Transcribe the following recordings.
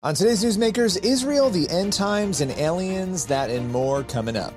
On today's Newsmakers, Israel, the end times, and aliens, that and more coming up.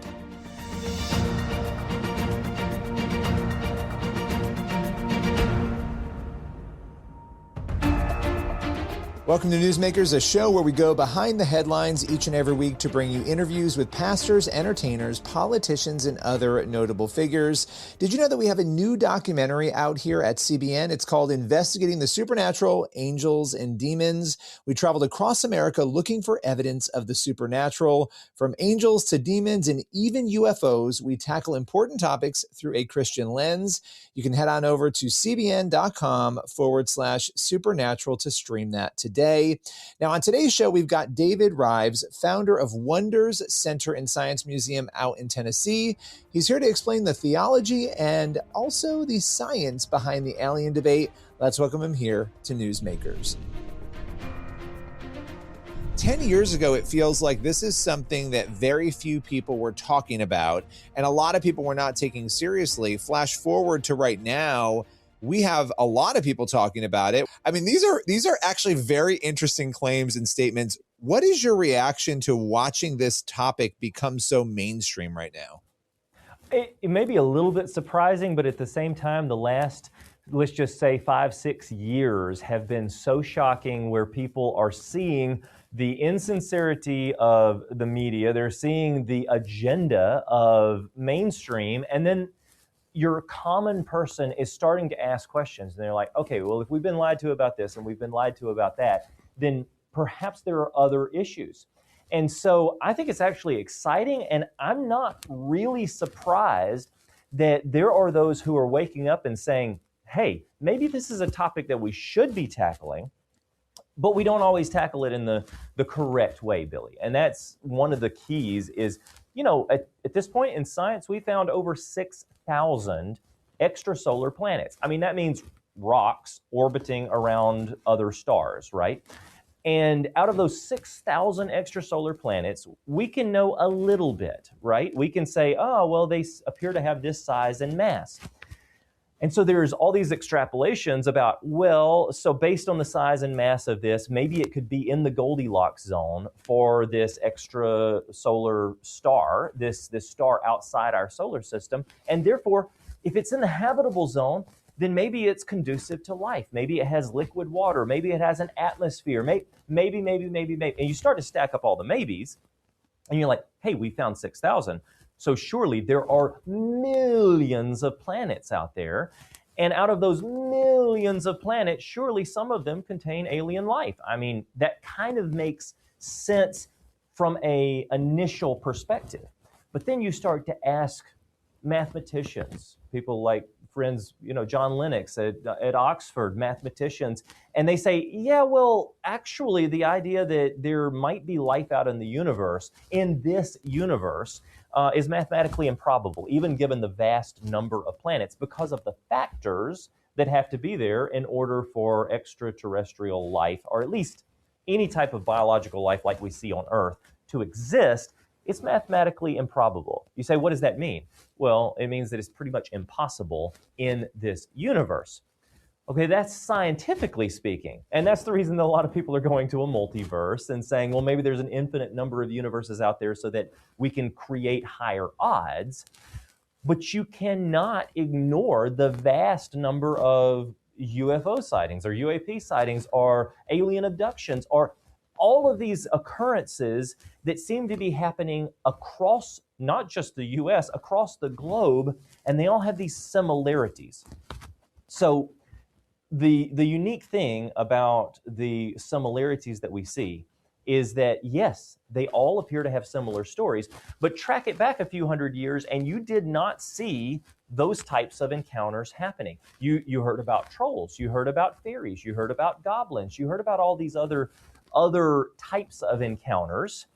Welcome to Newsmakers, a show where we go behind the headlines each and every week to bring you interviews with pastors, entertainers, politicians, and other notable figures. Did you know that we have a new documentary out here at CBN? It's called Investigating the Supernatural, Angels, and Demons. We traveled across America looking for evidence of the supernatural. From angels to demons and even UFOs, we tackle important topics through a Christian lens. You can head on over to cbn.com/supernatural to stream that today. Now, on today's show, we've got David Rives, founder of Wonders Center and Science Museum out in Tennessee. He's here to explain the theology and also the science behind the alien debate. Let's welcome him here to Newsmakers. 10 years ago, it feels like this is something that very few people were talking about, and a lot of people were not taking seriously. Flash forward to right now, we have a lot of people talking about it. I mean, these are actually very interesting claims and statements. What is your reaction to watching this topic become so mainstream right now? It may be a little bit surprising, but at the same time, the last, let's just say 5-6 years have been so shocking, where people are seeing the insincerity of the media. They're seeing the agenda of mainstream, and then your common person is starting to ask questions, and they're like, okay, well, if we've been lied to about this and we've been lied to about that, then perhaps there are other issues. And so I think it's actually exciting, and I'm not really surprised that there are those who are waking up and saying, hey, maybe this is a topic that we should be tackling, but we don't always tackle it in the correct way, Billy. And that's one of the keys is, you know, at this point in science, we found over 6,000 extrasolar planets. I mean, that means rocks orbiting around other stars, right? And out of those 6,000 extrasolar planets, we can know a little bit, right? We can say, oh, well, they appear to have this size and mass. And so there's all these extrapolations about, well, so based on the size and mass of this, maybe it could be in the Goldilocks zone for this extrasolar star, this star outside our solar system. And therefore, if it's in the habitable zone, then maybe it's conducive to life. Maybe it has liquid water. Maybe it has an atmosphere. Maybe. And you start to stack up all the maybes, and you're like, hey, we found 6,000. So surely there are millions of planets out there. And out of those millions of planets, surely some of them contain alien life. I mean, that kind of makes sense from an initial perspective. But then you start to ask mathematicians, people like friends, you know, John Lennox at Oxford, mathematicians, and they say, yeah, well, actually the idea that there might be life out in the universe, in this universe, is mathematically improbable, even given the vast number of planets, because of the factors that have to be there in order for extraterrestrial life, or at least any type of biological life like we see on Earth, to exist. It's mathematically improbable. You say, what does that mean? Well, it means that it's pretty much impossible in this universe. Okay, that's scientifically speaking. And that's the reason that a lot of people are going to a multiverse and saying, well, maybe there's an infinite number of universes out there so that we can create higher odds. But you cannot ignore the vast number of UFO sightings or UAP sightings or alien abductions or all of these occurrences that seem to be happening across not just the US, across the globe, and they all have these similarities. So the unique thing about the similarities that we see is that, yes, they all appear to have similar stories, but track it back a few hundred years and you did not see those types of encounters happening. You heard about trolls, you heard about fairies, you heard about goblins, you heard about all these other types of encounters.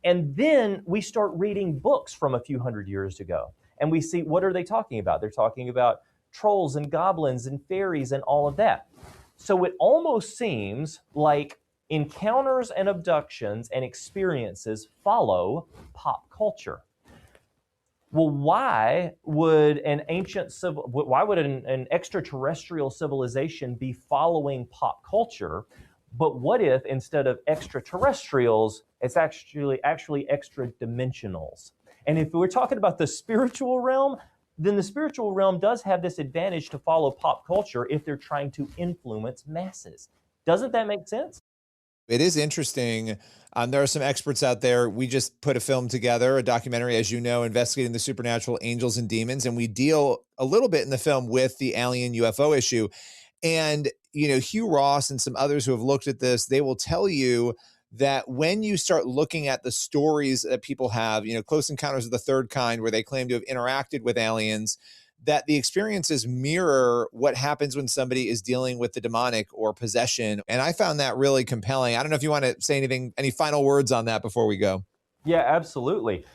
And then we start reading books from a few hundred years ago, and we see, what are they talking about? They're talking about trolls and goblins and fairies and all of that. So it almost seems like encounters and abductions and experiences follow pop culture. Well, why would an extraterrestrial civilization be following pop culture But what if instead of extraterrestrials, it's actually extra dimensionals? And if we're talking about the spiritual realm, then the spiritual realm does have this advantage to follow pop culture if they're trying to influence masses. Doesn't that make sense? It is interesting. There are some experts out there. We just put a film together, a documentary, as you know, investigating the supernatural, angels and demons. And we deal a little bit in the film with the alien UFO issue. And, Hugh Ross and some others who have looked at this, they will tell you that when you start looking at the stories that people have, Close Encounters of the Third Kind, where they claim to have interacted with aliens, that the experiences mirror what happens when somebody is dealing with the demonic or possession. And I found that really compelling. I don't know if you want to say any final words on that before we go. Yeah, absolutely.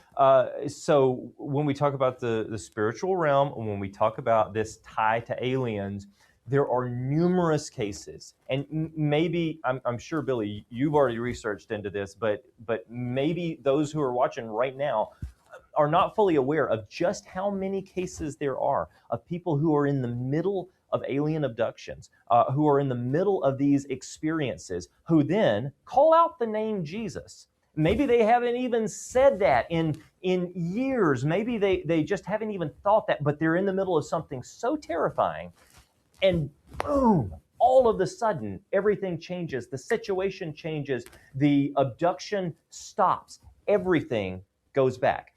So when we talk about the spiritual realm, when we talk about this tie to aliens, there are numerous cases, and maybe I'm sure, Billy, you've already researched into this, but maybe those who are watching right now are not fully aware of just how many cases there are of people who are in the middle of alien abductions, who are in the middle of these experiences, who then call out the name Jesus. Maybe they haven't even said that in years. Maybe they just haven't even thought that, but they're in the middle of something so terrifying, and boom, all of a sudden, everything changes. The situation changes. The abduction stops. Everything goes back.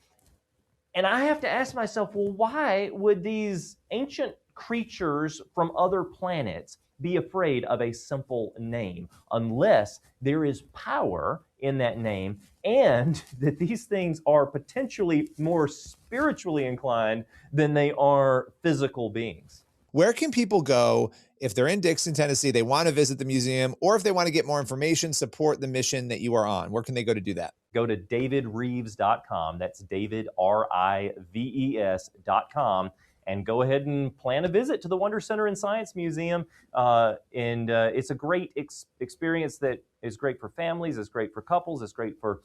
And I have to ask myself, well, why would these ancient creatures from other planets be afraid of a simple name unless there is power in that name and that these things are potentially more spiritually inclined than they are physical beings? Where can people go if they're in Dixon, Tennessee, they want to visit the museum, or if they want to get more information, support the mission that you are on? Where can they go to do that? Go to davidreeves.com. That's David, RIVES.com. And go ahead and plan a visit to the Wonder Center and Science Museum. It's a great experience that is great for families, it's great for couples, it's great for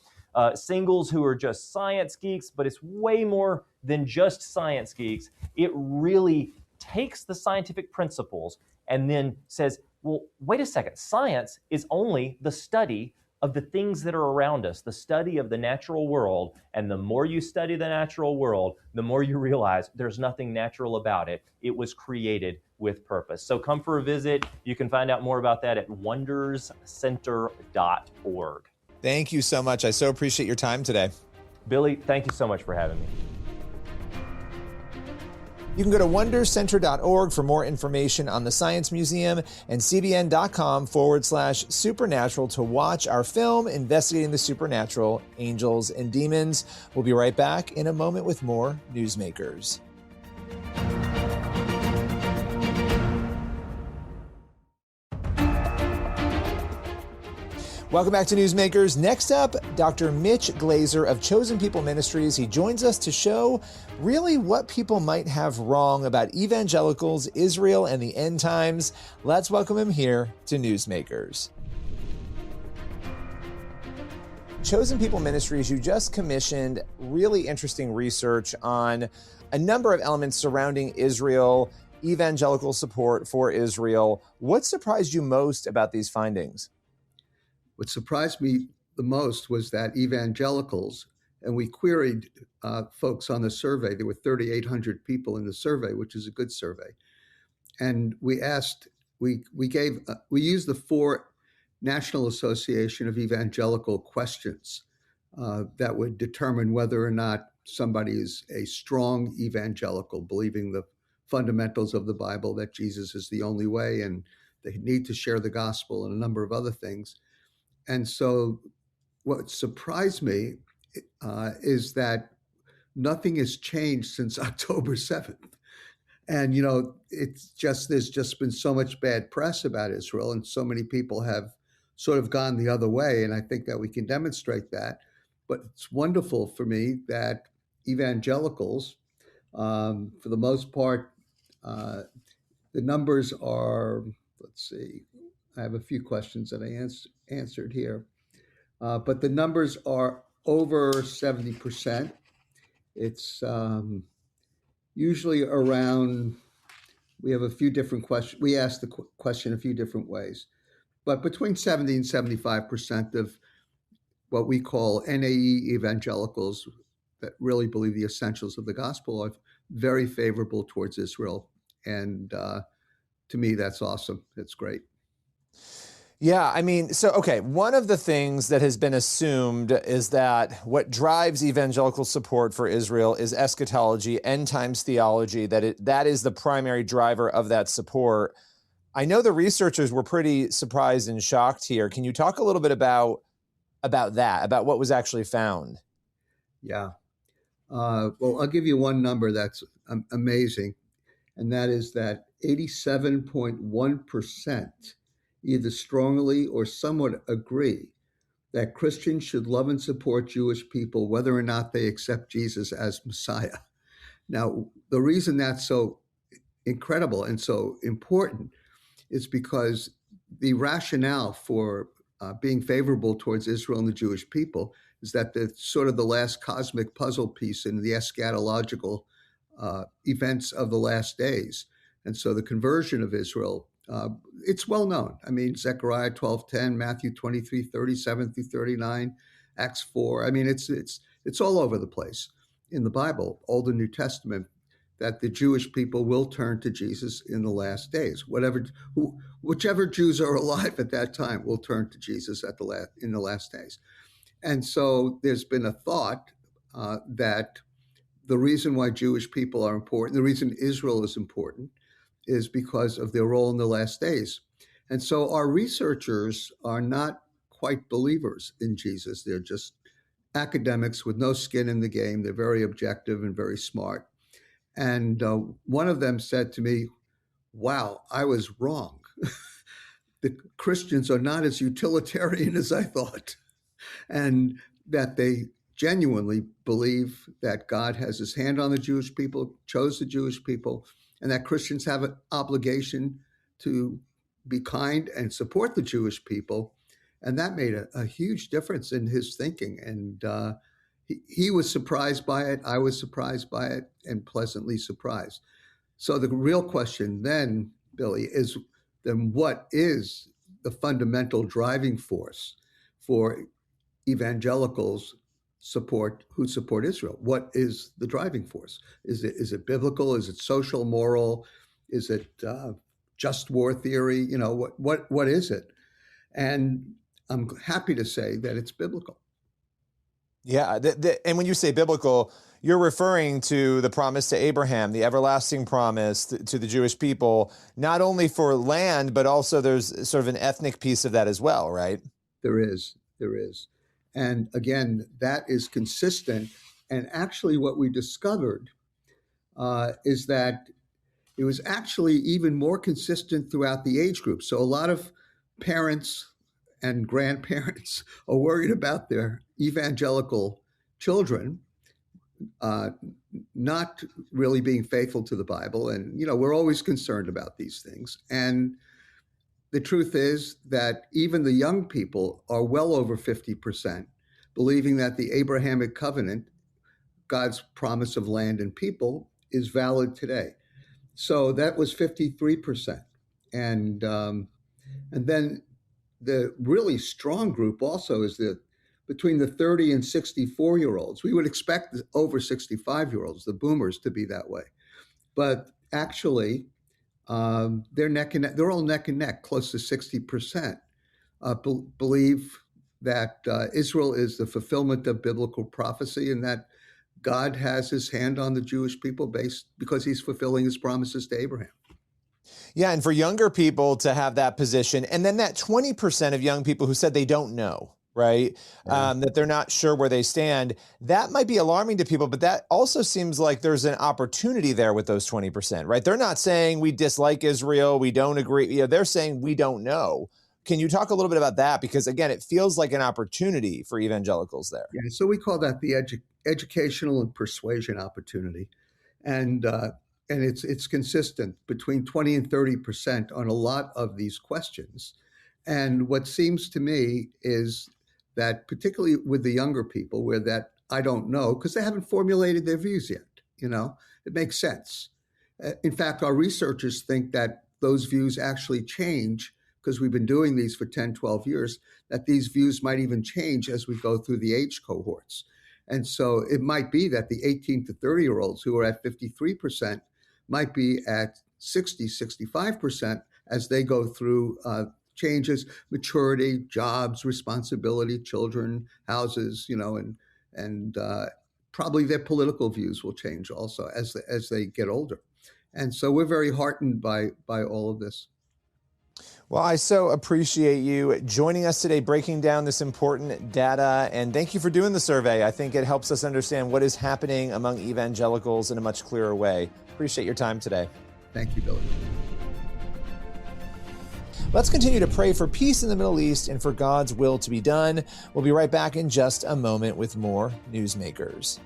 singles who are just science geeks, but it's way more than just science geeks. It really takes the scientific principles and then says, well, wait a second, science is only the study of the things that are around us, the study of the natural world. And the more you study the natural world, the more you realize there's nothing natural about it. It was created with purpose. So come for a visit. You can find out more about that at wonderscenter.org. Thank you so much. I so appreciate your time today. Billy, thank you so much for having me. You can go to wondercenter.org for more information on the Science Museum and cbn.com/supernatural to watch our film investigating the supernatural, angels and demons. We'll be right back in a moment with more Newsmakers. Welcome back to Newsmakers. Next up, Dr. Mitch Glazer of Chosen People Ministries. He joins us to show really what people might have wrong about evangelicals, Israel, and the end times. Let's welcome him here to Newsmakers. Chosen People Ministries, you just commissioned really interesting research on a number of elements surrounding Israel, evangelical support for Israel. What surprised you most about these findings? What surprised me the most was that evangelicals, and we queried folks on the survey, there were 3,800 people in the survey, which is a good survey. And we asked, we used the 4 National Association of Evangelical questions that would determine whether or not somebody is a strong evangelical, believing the fundamentals of the Bible, that Jesus is the only way, and they need to share the gospel and a number of other things. And so what surprised me is that nothing has changed since October 7th. And, there's just been so much bad press about Israel, and so many people have sort of gone the other way. And I think that we can demonstrate that. But it's wonderful for me that evangelicals, for the most part, the numbers are, let's see, I have a few questions that I answered here. But the numbers are over 70%. It's usually around, we have a few different questions. We asked the question a few different ways. but between 70 and 75% of what we call NAE evangelicals that really believe the essentials of the gospel are very favorable towards Israel. And to me, that's awesome. That's great. Yeah, I mean, so, okay, one of the things that has been assumed is that what drives evangelical support for Israel is eschatology, end times theology, that is the primary driver of that support. I know the researchers were pretty surprised and shocked here. Can you talk a little bit about that, about what was actually found? Yeah. Well, I'll give you one number that's amazing, and that is that 87.1% either strongly or somewhat agree that Christians should love and support Jewish people whether or not they accept Jesus as Messiah. Now, the reason that's so incredible and so important is because the rationale for being favorable towards Israel and the Jewish people is that the sort of the last cosmic puzzle piece in the eschatological events of the last days. And so the conversion of Israel, it's well known. I mean, Zechariah 12:10, Matthew 23:37 through 39, Acts 4. I mean, it's all over the place in the Bible, Old and New Testament, that the Jewish people will turn to Jesus in the last days. Whichever Jews are alive at that time will turn to Jesus in the last days. And so there's been a thought that the reason why Jewish people are important, the reason Israel is important, is because of their role in the last days. And so our researchers are not quite believers in Jesus. They're just academics with no skin in the game. They're very objective and very smart. And one of them said to me, wow, I was wrong. The Christians are not as utilitarian as I thought. And that they genuinely believe that God has his hand on the Jewish people, chose the Jewish people, and that Christians have an obligation to be kind and support the Jewish people. And that made a huge difference in his thinking. And he was surprised by it. I was surprised by it and pleasantly surprised. So the real question then, Billy, is then what is the fundamental driving force for evangelicals who support Israel? What is the driving force? Is it biblical? Is it social, moral? Is it just war theory? You know, what is it? And I'm happy to say that it's biblical. Yeah, and when you say biblical, you're referring to the promise to Abraham, the everlasting promise to the Jewish people, not only for land, but also there's sort of an ethnic piece of that as well, right? There is. And again, that is consistent. And actually what we discovered is that it was actually even more consistent throughout the age group. So a lot of parents and grandparents are worried about their evangelical children not really being faithful to the Bible. And, you know, we're always concerned about these things. And the truth is that even the young people are well over 50% believing that the Abrahamic covenant, God's promise of land and people, is valid today. So that was 53%. And then the really strong group also is between the 30 and 64-year-olds. We would expect the over 65-year-olds, the boomers, to be that way. But actually, they're all neck and neck, close to 60%, believe that Israel is the fulfillment of biblical prophecy and that God has his hand on the Jewish people because he's fulfilling his promises to Abraham. Yeah, and for younger people to have that position, and then that 20% of young people who said they don't know, right? Yeah. That they're not sure where they stand, that might be alarming to people, but that also seems like there's an opportunity there with those 20%, right? They're not saying we dislike Israel, we don't agree. You know, they're saying we don't know. Can you talk a little bit about that? Because again, it feels like an opportunity for evangelicals there. Yeah, so we call that the educational and persuasion opportunity. And it's consistent between 20 and 30% on a lot of these questions. And what seems to me is that particularly with the younger people, where that I don't know, because they haven't formulated their views yet, you know, it makes sense. In fact, our researchers think that those views actually change because we've been doing these for 10, 12 years, that these views might even change as we go through the age cohorts. And so it might be that the 18 to 30-year-olds who are at 53% might be at 60, 65% as they go through changes, maturity, jobs, responsibility, children, houses, and probably their political views will change also as they get older. And so we're very heartened by all of this. Well, I so appreciate you joining us today, breaking down this important data, and thank you for doing the survey. I think it helps us understand what is happening among evangelicals in a much clearer way. Appreciate your time today. Thank you, Billy. Let's continue to pray for peace in the Middle East and for God's will to be done. We'll be right back in just a moment with more Newsmakers.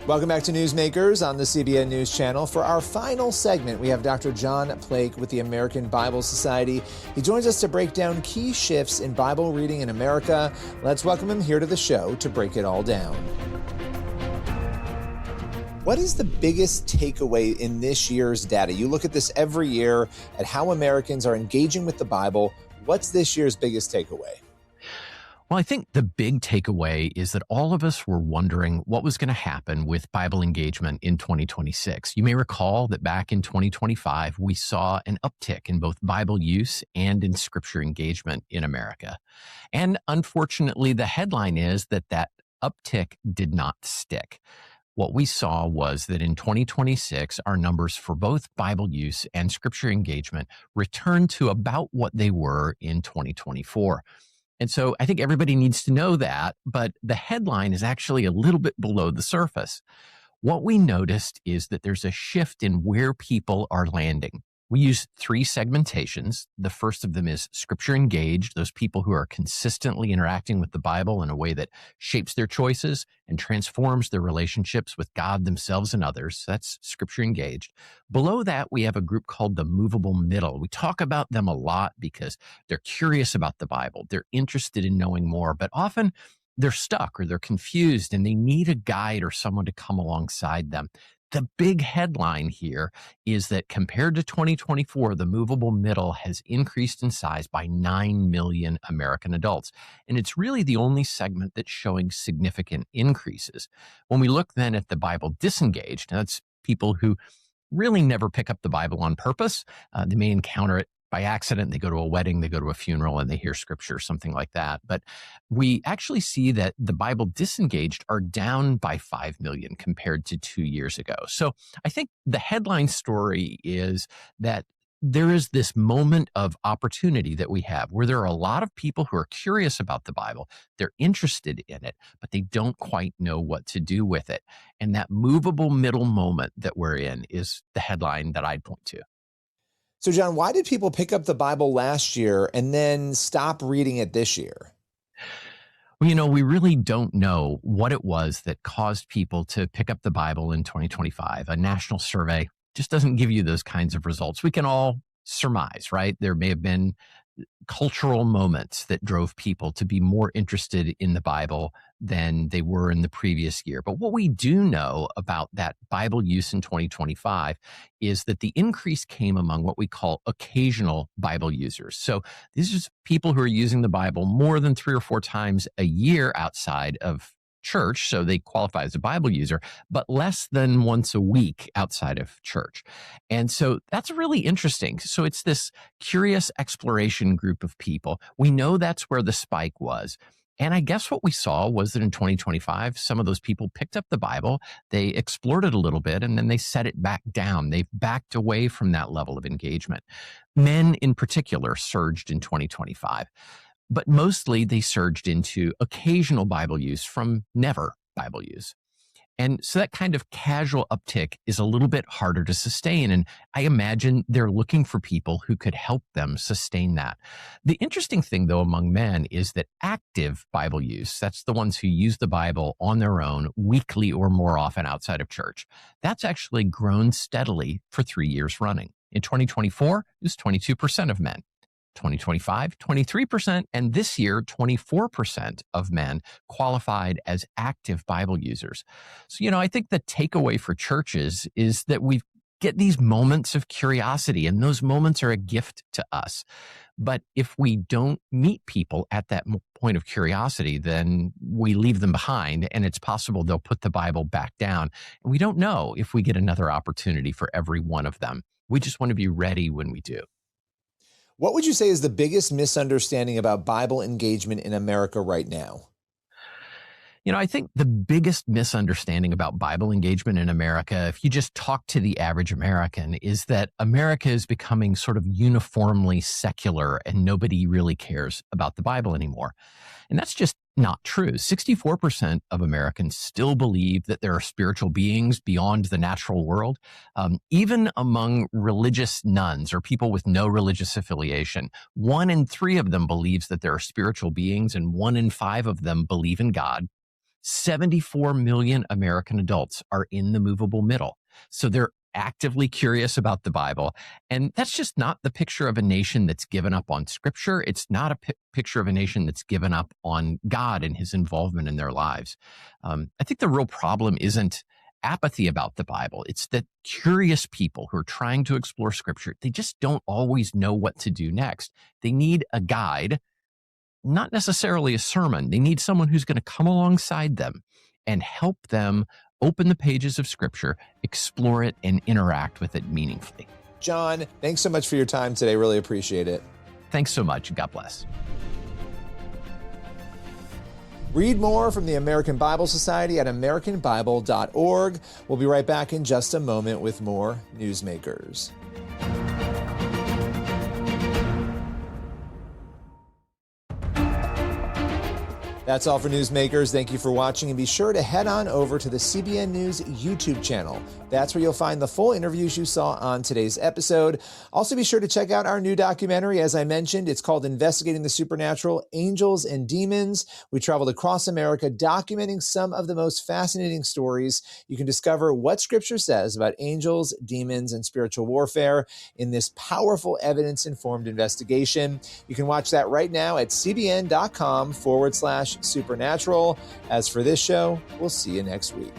Welcome back to Newsmakers on the CBN News Channel. For our final segment, we have Dr. John Plake with the American Bible Society. He joins us to break down key shifts in Bible reading in America. Let's welcome him here to the show to break it all down. What is the biggest takeaway in this year's data? You look at this every year at how Americans are engaging with the Bible. What's this year's biggest takeaway? Well, I think the big takeaway is that all of us were wondering what was going to happen with Bible engagement in 2026. You may recall that back in 2025, we saw an uptick in both Bible use and in Scripture engagement in America. And unfortunately, the headline is that that uptick did not stick. What we saw was that in 2026, our numbers for both Bible use and Scripture engagement returned to about what they were in 2024. And so I think everybody needs to know that, but the headline is actually a little bit below the surface. What we noticed is that there's a shift in where people are landing. We use three segmentations. The first of them is Scripture engaged, those people who are consistently interacting with the Bible in a way that shapes their choices and transforms their relationships with God, themselves, and others. That's Scripture engaged. Below that, we have a group called the movable middle. We talk about them a lot because they're curious about the Bible. They're interested in knowing more, but often they're stuck or they're confused and they need a guide or someone to come alongside them. The big headline here is that compared to 2024, the movable middle has increased in size by 9 million American adults. And it's really the only segment that's showing significant increases. When we look then at the Bible disengaged, that's people who really never pick up the Bible on purpose. They may encounter it by accident. They go to a wedding, they go to a funeral, and they hear Scripture, something like that. But we actually see that the Bible disengaged are down by 5 million compared to 2 years ago. So I think the headline story is that there is this moment of opportunity that we have where there are a lot of people who are curious about the Bible. They're interested in it, but they don't quite know what to do with it. And that movable middle moment that we're in is the headline that I'd point to. So, John, why did people pick up the Bible last year and then stop reading it this year? Well, we really don't know what it was that caused people to pick up the Bible in 2025. A national survey just doesn't give you those kinds of results. We can all surmise, right? There may have been cultural moments that drove people to be more interested in the Bible than they were in the previous year. But what we do know about that Bible use in 2025 is that the increase came among what we call occasional Bible users. So these are people who are using the Bible more than 3 or 4 times a year outside of church, so they qualify as a Bible user, but less than once a week outside of church. And so that's really interesting. So it's this curious exploration group of people. We know that's where the spike was. And I guess what we saw was that in 2025, some of those people picked up the Bible, they explored it a little bit, and then they set it back down. They've backed away from that level of engagement. Men in particular surged in 2025. But mostly they surged into occasional Bible use from never Bible use. And so that kind of casual uptick is a little bit harder to sustain. And I imagine they're looking for people who could help them sustain that. The interesting thing, though, among men is that active Bible use, that's the ones who use the Bible on their own weekly or more often outside of church, that's actually grown steadily for 3 years running. In 2024, it was 22% of men. 2025, 23%, and this year, 24% of men qualified as active Bible users. So, I think the takeaway for churches is that we get these moments of curiosity, and those moments are a gift to us. But if we don't meet people at that point of curiosity, then we leave them behind, and it's possible they'll put the Bible back down. And we don't know if we get another opportunity for every one of them. We just want to be ready when we do. What would you say is the biggest misunderstanding about Bible engagement in America right now? I think the biggest misunderstanding about Bible engagement in America, if you just talk to the average American, is that America is becoming sort of uniformly secular and nobody really cares about the Bible anymore. And that's just not true. 64% of Americans still believe that there are spiritual beings beyond the natural world. Even among religious nuns or people with no religious affiliation, 1 in 3 of them believes that there are spiritual beings, and 1 in 5 of them believe in God. 74 million American adults are in the movable middle. So they're actively curious about the Bible. And that's just not the picture of a nation that's given up on Scripture. It's not a picture of a nation that's given up on God and his involvement in their lives. I think the real problem isn't apathy about the Bible. It's that curious people who are trying to explore Scripture, they just don't always know what to do next. They need a guide, not necessarily a sermon. They need someone who's going to come alongside them and help them open the pages of Scripture, explore it, and interact with it meaningfully. John, thanks so much for your time today. Really appreciate it. Thanks so much. God bless. Read more from the American Bible Society at americanbible.org. We'll be right back in just a moment with more Newsmakers. That's all for Newsmakers. Thank you for watching, and be sure to head on over to the CBN News YouTube channel. That's where you'll find the full interviews you saw on today's episode. Also, be sure to check out our new documentary. As I mentioned, it's called Investigating the Supernatural, Angels and Demons. We traveled across America documenting some of the most fascinating stories. You can discover what Scripture says about angels, demons, and spiritual warfare in this powerful evidence-informed investigation. You can watch that right now at cbn.com/supernatural. As for this show, we'll see you next week.